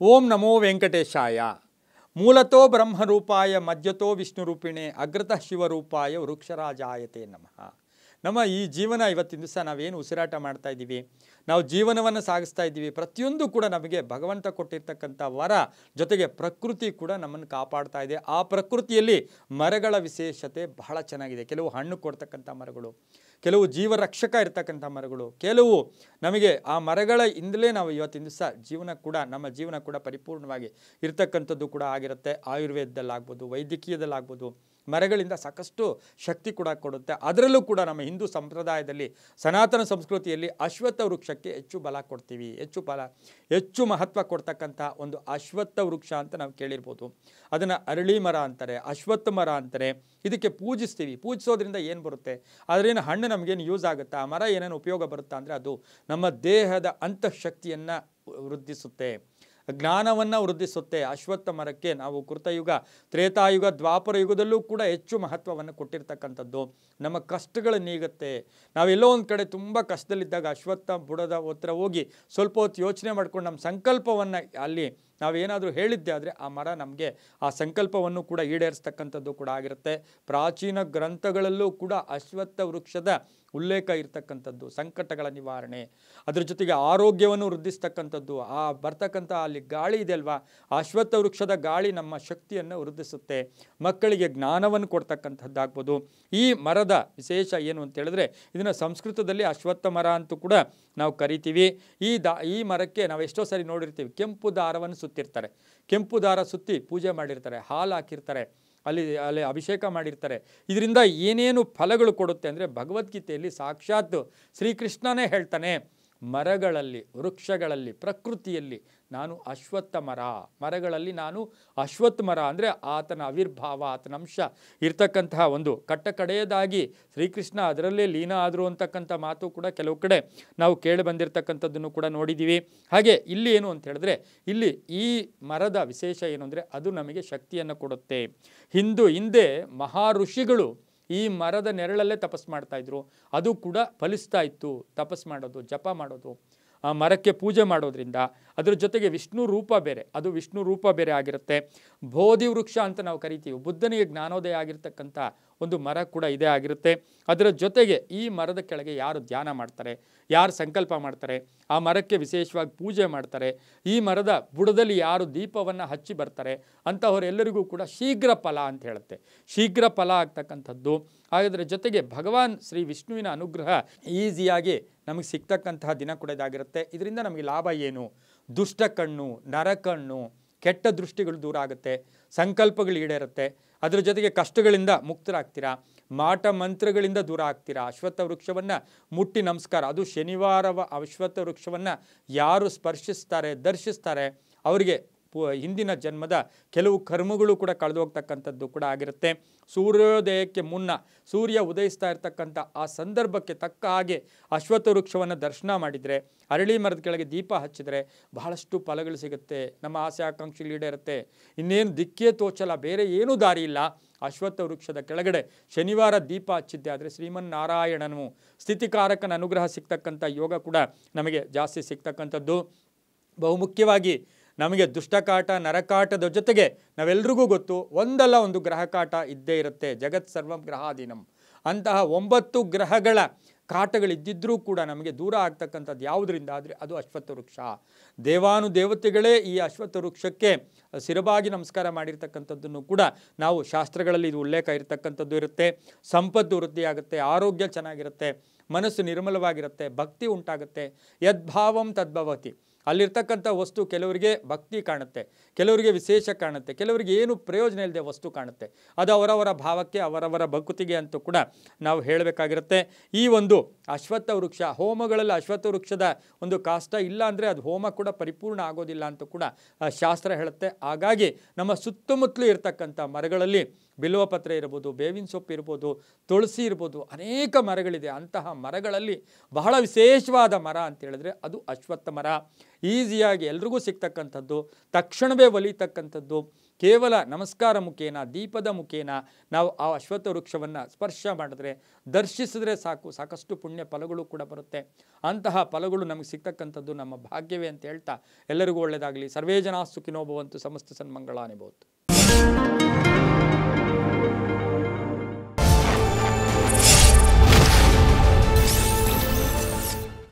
ಓಂ ನಮೋ ವೆಂಕಟೇಶಾಯ. ಮೂಲತೋ ಬ್ರಹ್ಮರೂಪಾಯ ಮಧ್ಯತೋ ವಿಷ್ಣುರೂಪಿಣೆ ಅಗ್ರತಃ ಶಿವರೂಪಾಯ ವೃಕ್ಷರಾಜಾಯತೆ ನಮಃ. ನಮ್ಮ ಈ ಜೀವನ ಇವತ್ತಿನ ದಿವಸ ನಾವೇನು ಉಸಿರಾಟ ಮಾಡ್ತಾ ಇದ್ದೀವಿ, ನಾವು ಜೀವನವನ್ನು ಸಾಗಿಸ್ತಾ ಇದ್ದೀವಿ, ಪ್ರತಿಯೊಂದು ಕೂಡ ನಮಗೆ ಭಗವಂತ ಕೊಟ್ಟಿರ್ತಕ್ಕಂಥ ವರ, ಜೊತೆಗೆ ಪ್ರಕೃತಿ ಕೂಡ ನಮ್ಮನ್ನು ಕಾಪಾಡ್ತಾ ಇದೆ. ಆ ಪ್ರಕೃತಿಯಲ್ಲಿ ಮರಗಳ ವಿಶೇಷತೆ ಬಹಳ ಚೆನ್ನಾಗಿದೆ. ಕೆಲವು ಹಣ್ಣು ಕೊಡ್ತಕ್ಕಂಥ ಮರಗಳು, ಕೆಲವು ಜೀವರಕ್ಷಕ ಇರ್ತಕ್ಕಂಥ ಮರಗಳು, ಕೆಲವು ನಮಗೆ ಆ ಮರಗಳ ಇಂದಲೇ ನಾವು ಇವತ್ತಿನ ದಿವಸ ನಮ್ಮ ಜೀವನ ಕೂಡ ಪರಿಪೂರ್ಣವಾಗಿ ಇರ್ತಕ್ಕಂಥದ್ದು ಕೂಡ ಆಗಿರುತ್ತೆ. ಆಯುರ್ವೇದದಲ್ಲಾಗ್ಬೋದು, ವೈದ್ಯಕೀಯದಲ್ಲಾಗ್ಬೋದು, ಮರಗಳಿಂದ ಸಾಕಷ್ಟು ಶಕ್ತಿ ಕೂಡ ಕೊಡುತ್ತೆ. ಅದರಲ್ಲೂ ಕೂಡ ನಮ್ಮ ಹಿಂದೂ ಸಂಪ್ರದಾಯದಲ್ಲಿ, ಸನಾತನ ಸಂಸ್ಕೃತಿಯಲ್ಲಿ ಅಶ್ವತ್ಥ ವೃಕ್ಷಕ್ಕೆ ಹೆಚ್ಚು ಬಲ ಕೊಡ್ತೀವಿ. ಹೆಚ್ಚು ಮಹತ್ವ ಕೊಡ್ತಕ್ಕಂಥ ಒಂದು ಅಶ್ವತ್ಥ ವೃಕ್ಷ ಅಂತ ನಾವು ಕೇಳಿರ್ಬೋದು. ಅದನ್ನು ಅರಳಿ ಮರ ಅಂತಾರೆ, ಅಶ್ವತ್ಥ ಮರ ಅಂತಾರೆ. ಇದಕ್ಕೆ ಪೂಜಿಸ್ತೀವಿ. ಪೂಜಿಸೋದ್ರಿಂದ ಏನು ಬರುತ್ತೆ, ಅದರಿಂದ ಹಣ್ಣು ನಮಗೇನು ಯೂಸ್ ಆಗುತ್ತಾ, ಆ ಮರ ಏನೇನು ಉಪಯೋಗ ಬರುತ್ತಾ ಅಂದರೆ ಅದು ನಮ್ಮ ದೇಹದ ಅಂತಃಶಕ್ತಿಯನ್ನು ವೃದ್ಧಿಸುತ್ತೆ, ಜ್ಞಾನವನ್ನು ವೃದ್ಧಿಸುತ್ತೆ. ಅಶ್ವತ್ಥ ಮರಕ್ಕೆ ನಾವು ಕೃತಯುಗ, ತ್ರೇತಾಯುಗ, ದ್ವಾಪರ ಯುಗದಲ್ಲೂ ಕೂಡ ಹೆಚ್ಚು ಮಹತ್ವವನ್ನು ಕೊಟ್ಟಿರ್ತಕ್ಕಂಥದ್ದು. ನಮ್ಮ ಕಷ್ಟಗಳು ನೀಗುತ್ತೆ. ನಾವೆಲ್ಲೋ ಒಂದು ಕಡೆ ತುಂಬ ಕಷ್ಟದಲ್ಲಿದ್ದಾಗ ಅಶ್ವತ್ಥ ಬುಡದ ಹತ್ರ ಹೋಗಿ ಸ್ವಲ್ಪ ಹೊತ್ತು ಯೋಚನೆ ಮಾಡ್ಕೊಂಡು ನಮ್ಮ ಸಂಕಲ್ಪವನ್ನು ಅಲ್ಲಿ ನಾವೇನಾದರೂ ಹೇಳಿದ್ದೆ ಆದರೆ ಆ ಮರ ನಮಗೆ ಆ ಸಂಕಲ್ಪವನ್ನು ಕೂಡ ಈಡೇರಿಸ್ತಕ್ಕಂಥದ್ದು ಕೂಡ ಆಗಿರುತ್ತೆ. ಪ್ರಾಚೀನ ಗ್ರಂಥಗಳಲ್ಲೂ ಕೂಡ ಅಶ್ವತ್ಥ ವೃಕ್ಷದ ಉಲ್ಲೇಖ ಇರ್ತಕ್ಕಂಥದ್ದು. ಸಂಕಟಗಳ ನಿವಾರಣೆ, ಅದ್ರ ಜೊತೆಗೆ ಆರೋಗ್ಯವನ್ನು ವೃದ್ಧಿಸ್ತಕ್ಕಂಥದ್ದು. ಆ ಬರ್ತಕ್ಕಂಥ ಅಲ್ಲಿ ಗಾಳಿ ಇದೆ ಅಲ್ವಾ, ಅಶ್ವತ್ಥ ವೃಕ್ಷದ ಗಾಳಿ ನಮ್ಮ ಶಕ್ತಿಯನ್ನು ವೃದ್ಧಿಸುತ್ತೆ. ಮಕ್ಕಳಿಗೆ ಜ್ಞಾನವನ್ನು ಕೊಡ್ತಕ್ಕಂಥದ್ದಾಗ್ಬೋದು. ಈ ಮರದ ವಿಶೇಷ ಏನು ಅಂತ ಹೇಳಿದ್ರೆ, ಇದನ್ನು ಸಂಸ್ಕೃತದಲ್ಲಿ ಅಶ್ವತ್ಥ ಮರ ಅಂತೂ ಕೂಡ ನಾವು ಕರಿತೀವಿ. ಈ ಮರಕ್ಕೆ ನಾವು ಎಷ್ಟೋ ಸರಿ ನೋಡಿರ್ತೀವಿ, ಕೆಂಪು ದಾರವನ್ನು ಸುತ್ತಿರ್ತಾರೆ. ಕೆಂಪು ದಾರ ಸುತ್ತಿ ಪೂಜೆ ಮಾಡಿರ್ತಾರೆ, ಹಾಲು ಹಾಕಿರ್ತಾರೆ, ಅಲ್ಲಿ ಅಭಿಷೇಕ ಮಾಡಿರ್ತಾರೆ. ಇದರಿಂದ ಏನೇನು ಫಲಗಳು ಕೊಡುತ್ತೆ ಅಂದರೆ, ಭಗವದ್ಗೀತೆಯಲ್ಲಿ ಸಾಕ್ಷಾತ್ ಶ್ರೀಕೃಷ್ಣನೇ ಹೇಳ್ತಾನೆ, ಮರಗಳಲ್ಲಿ, ವೃಕ್ಷಗಳಲ್ಲಿ, ಪ್ರಕೃತಿಯಲ್ಲಿ ನಾನು ಅಶ್ವತ್ಥ ಮರಗಳಲ್ಲಿ ನಾನು ಅಶ್ವತ್ಥ ಮರ ಅಂದರೆ ಆತನ ಆವಿರ್ಭಾವ, ಆತನ ಅಂಶ ಇರ್ತಕ್ಕಂತಹ ಒಂದು ಕಡೆಯದಾಗಿ ಶ್ರೀಕೃಷ್ಣ ಅದರಲ್ಲೇ ಲೀನ ಆದರು ಅಂತಕ್ಕಂಥ ಮಾತು ಕೂಡ ಕೆಲವು ಕಡೆ ನಾವು ಕೇಳಿ ಬಂದಿರತಕ್ಕಂಥದ್ದನ್ನು ಕೂಡ ನೋಡಿದ್ದೀವಿ. ಹಾಗೆ ಇಲ್ಲಿ ಏನು ಅಂತ ಹೇಳಿದ್ರೆ, ಇಲ್ಲಿ ಈ ಮರದ ವಿಶೇಷ ಏನು ಅಂದರೆ, ಅದು ನಮಗೆ ಶಕ್ತಿಯನ್ನು ಕೊಡುತ್ತೆ. ಹಿಂದೆ ಮಹಾ ಋಷಿಗಳು ಈ ಮರದ ನೆರಳಲ್ಲೇ ತಪಸ್ ಮಾಡ್ತಾಯಿದ್ರು. ಅದು ಕೂಡ ಫಲಿಸ್ತಾ ಇತ್ತು. ತಪಸ್ ಮಾಡೋದು, ಜಪ ಮಾಡೋದು, ಆ ಮರಕ್ಕೆ ಪೂಜೆ ಮಾಡೋದ್ರಿಂದ. ಅದರ ಜೊತೆಗೆ ವಿಷ್ಣು ರೂಪ ಬೇರೆ ಆಗಿರುತ್ತೆ. ಬೋಧಿ ವೃಕ್ಷ ಅಂತ ನಾವು ಕರಿತೀವಿ. ಬುದ್ಧನಿಗೆ ಜ್ಞಾನೋದಯ ಆಗಿರ್ತಕ್ಕಂಥ ಒಂದು ಮರ ಕೂಡ ಇದೇ ಆಗಿರುತ್ತೆ. ಅದರ ಜೊತೆಗೆ ಈ ಮರದ ಕೆಳಗೆ ಯಾರು ಧ್ಯಾನ ಮಾಡ್ತಾರೆ, ಯಾರು ಸಂಕಲ್ಪ ಮಾಡ್ತಾರೆ, ಆ ಮರಕ್ಕೆ ವಿಶೇಷವಾಗಿ ಪೂಜೆ ಮಾಡ್ತಾರೆ, ಈ ಮರದ ಬುಡದಲ್ಲಿ ಯಾರು ದೀಪವನ್ನು ಹಚ್ಚಿ ಬರ್ತಾರೆ ಅಂತಹವರೆಲ್ಲರಿಗೂ ಕೂಡ ಶೀಘ್ರ ಫಲ ಅಂತ ಹೇಳುತ್ತೆ. ಶೀಘ್ರ ಫಲ ಆಗ್ತಕ್ಕಂಥದ್ದು. ಅದರ ಜೊತೆಗೆ ಭಗವಾನ್ ಶ್ರೀ ವಿಷ್ಣುವಿನ ಅನುಗ್ರಹ ಈಸಿಯಾಗಿ ನಮಗೆ ಸಿಗ್ತಕ್ಕಂತಹ ದಿನ ಕೂಡ ಇದಾಗಿರುತ್ತೆ. ಇದರಿಂದ ನಮಗೆ ಲಾಭ ಏನು? ದುಷ್ಟ ಕಣ್ಣು, ನರಕಣ್ಣು, ಕೆಟ್ಟ ದೃಷ್ಟಿಗಳು ದೂರ ಆಗುತ್ತೆ, ಸಂಕಲ್ಪಗಳು ಈಡೇರುತ್ತೆ. ಅದರ ಜೊತೆಗೆ ಕಷ್ಟಗಳಿಂದ ಮುಕ್ತರಾಗ್ತೀರಾ, ಮಾಟ ಮಂತ್ರಗಳಿಂದ ದೂರ ಆಗ್ತೀರಾ. ಅಶ್ವತ್ಥ ವೃಕ್ಷವನ್ನು ಮುಟ್ಟಿ ನಮಸ್ಕಾರ, ಅದು ಶನಿವಾರ ಅಶ್ವತ್ಥ ವೃಕ್ಷವನ್ನು ಯಾರು ಸ್ಪರ್ಶಿಸ್ತಾರೆ, ದರ್ಶಿಸ್ತಾರೆ, ಅವರಿಗೆ ಹಿಂದಿನ ಜನ್ಮದ ಕೆಲವು ಕರ್ಮಗಳು ಕೂಡ ಕಳೆದು ಹೋಗ್ತಕ್ಕಂಥದ್ದು ಕೂಡ ಆಗಿರುತ್ತೆ. ಸೂರ್ಯೋದಯಕ್ಕೆ ಮುನ್ನ, ಸೂರ್ಯ ಉದಯಿಸ್ತಾ ಇರ್ತಕ್ಕಂಥ ಆ ಸಂದರ್ಭಕ್ಕೆ ತಕ್ಕ ಹಾಗೆ ಅಶ್ವತ್ಥ ವೃಕ್ಷವನ್ನು ದರ್ಶನ ಮಾಡಿದರೆ, ಅರಳಿ ಮರದ ಕೆಳಗೆ ದೀಪ ಹಚ್ಚಿದರೆ ಬಹಳಷ್ಟು ಫಲಗಳು ಸಿಗುತ್ತೆ. ನಮ್ಮ ಆಸೆ ಆಕಾಂಕ್ಷೆಗಳು ಈಡೇರುತ್ತೆ. ಇನ್ನೇನು ದಿಕ್ಕೇ ತೋಚಲ್ಲ, ಬೇರೆ ಏನೂ ದಾರಿ ಇಲ್ಲ. ಅಶ್ವತ್ಥ ವೃಕ್ಷದ ಕೆಳಗಡೆ ಶನಿವಾರ ದೀಪ ಹಚ್ಚಿದ್ದೆ ಆದರೆ ಶ್ರೀಮನ್ನಾರಾಯಣನು ಸ್ಥಿತಿಕಾರಕನ ಅನುಗ್ರಹ ಸಿಗ್ತಕ್ಕಂಥ ಯೋಗ ಕೂಡ ನಮಗೆ ಜಾಸ್ತಿ ಸಿಗ್ತಕ್ಕಂಥದ್ದು. ಬಹುಮುಖ್ಯವಾಗಿ ನಮಗೆ ದುಷ್ಟಕಾಟ, ನರಕಾಟದ ಜೊತೆಗೆ ನಾವೆಲ್ರಿಗೂ ಗೊತ್ತು, ಒಂದಲ್ಲ ಒಂದು ಗ್ರಹಕಾಟ ಇದ್ದೇ ಇರುತ್ತೆ. ಜಗತ್ ಸರ್ವಂ ಗ್ರಹಾಧೀನಂ. ಅಂತಹ 9 ಗ್ರಹಗಳ ಕಾಟಗಳಿದ್ದಿದ್ರೂ ಕೂಡ ನಮಗೆ ದೂರ ಆಗ್ತಕ್ಕಂಥದ್ದು ಯಾವುದರಿಂದ ಆದರೆ ಅದು ಅಶ್ವತ್ಥ ವೃಕ್ಷ. ದೇವಾನುದೇವತೆಗಳೇ ಈ ಅಶ್ವತ್ಥ ವೃಕ್ಷಕ್ಕೆ ಶಿರಬಾಗಿ ನಮಸ್ಕಾರ ಮಾಡಿರ್ತಕ್ಕಂಥದ್ದನ್ನು ಕೂಡ ನಾವು ಶಾಸ್ತ್ರಗಳಲ್ಲಿ ಇದು ಉಲ್ಲೇಖ ಇರತಕ್ಕಂಥದ್ದು ಇರುತ್ತೆ. ಸಂಪತ್ತು ವೃದ್ಧಿಯಾಗುತ್ತೆ, ಆರೋಗ್ಯ ಚೆನ್ನಾಗಿರುತ್ತೆ, ಮನಸ್ಸು ನಿರ್ಮಲವಾಗಿರುತ್ತೆ, ಭಕ್ತಿ ಉಂಟಾಗುತ್ತೆ. ಯದ್ಭಾವಂ ತದ್ಭವತಿ. ಅಲ್ಲಿರ್ತಕ್ಕಂಥ ವಸ್ತು ಕೆಲವರಿಗೆ ಭಕ್ತಿ ಕಾಣುತ್ತೆ, ಕೆಲವರಿಗೆ ವಿಶೇಷ ಕಾಣುತ್ತೆ, ಕೆಲವರಿಗೆ ಏನು ಪ್ರಯೋಜನ ಇಲ್ಲದೆ ವಸ್ತು ಕಾಣುತ್ತೆ. ಅದು ಅವರವರ ಭಾವಕ್ಕೆ, ಅವರವರ ಭಕ್ತಿಗೆ ಅಂತೂ ಕೂಡ ನಾವು ಹೇಳಬೇಕಾಗಿರುತ್ತೆ. ಈ ಒಂದು ಅಶ್ವತ್ಥ ವೃಕ್ಷ, ಹೋಮಗಳಲ್ಲಿ ಅಶ್ವತ್ಥ ವೃಕ್ಷದ ಒಂದು ಕಾಷ್ಟ ಇಲ್ಲ ಅಂದರೆ ಅದು ಹೋಮ ಕೂಡ ಪರಿಪೂರ್ಣ ಆಗೋದಿಲ್ಲ ಅಂತ ಕೂಡ ಶಾಸ್ತ್ರ ಹೇಳುತ್ತೆ. ಹಾಗಾಗಿ ನಮ್ಮ ಸುತ್ತಮುತ್ತಲೂ ಇರ್ತಕ್ಕಂಥ ಮರಗಳಲ್ಲಿ ಬಿಲ್ವಪತ್ರೆ ಇರ್ಬೋದು, ಬೇವಿನ ಸೊಪ್ಪು ಇರ್ಬೋದು, ತುಳಸಿ ಇರ್ಬೋದು, ಅನೇಕ ಮರಗಳಿದೆ. ಅಂತಹ ಮರಗಳಲ್ಲಿ ಬಹಳ ವಿಶೇಷವಾದ ಮರ ಅಂತ ಹೇಳಿದ್ರೆ ಅದು ಅಶ್ವತ್ಥ ಮರ. ಈಸಿಯಾಗಿ ಎಲ್ರಿಗೂ ಸಿಗ್ತಕ್ಕಂಥದ್ದು, ತಕ್ಷಣವೇ ಒಲಿತಕ್ಕಂಥದ್ದು. ಕೇವಲ ನಮಸ್ಕಾರ ಮುಖೇನ, ದೀಪದ ಮುಖೇನ ನಾವು ಆ ಅಶ್ವತ್ಥ ವೃಕ್ಷವನ್ನು ಸ್ಪರ್ಶ ಮಾಡಿದ್ರೆ, ದರ್ಶಿಸಿದ್ರೆ ಸಾಕು, ಸಾಕಷ್ಟು ಪುಣ್ಯ ಫಲಗಳು ಕೂಡ ಬರುತ್ತೆ. ಅಂತಹ ಫಲಗಳು ನಮಗೆ ಸಿಗ್ತಕ್ಕಂಥದ್ದು ನಮ್ಮ ಭಾಗ್ಯವೇ ಅಂತ ಹೇಳ್ತಾ ಎಲ್ಲರಿಗೂ ಒಳ್ಳೆಯದಾಗಲಿ. ಸರ್ವೇ ಜನಾಃ ಸುಖಿನೋ ಭವಂತು, ಸಮಸ್ತ ಸನ್ಮಂಗಳಾನಿ ಭವಂತು.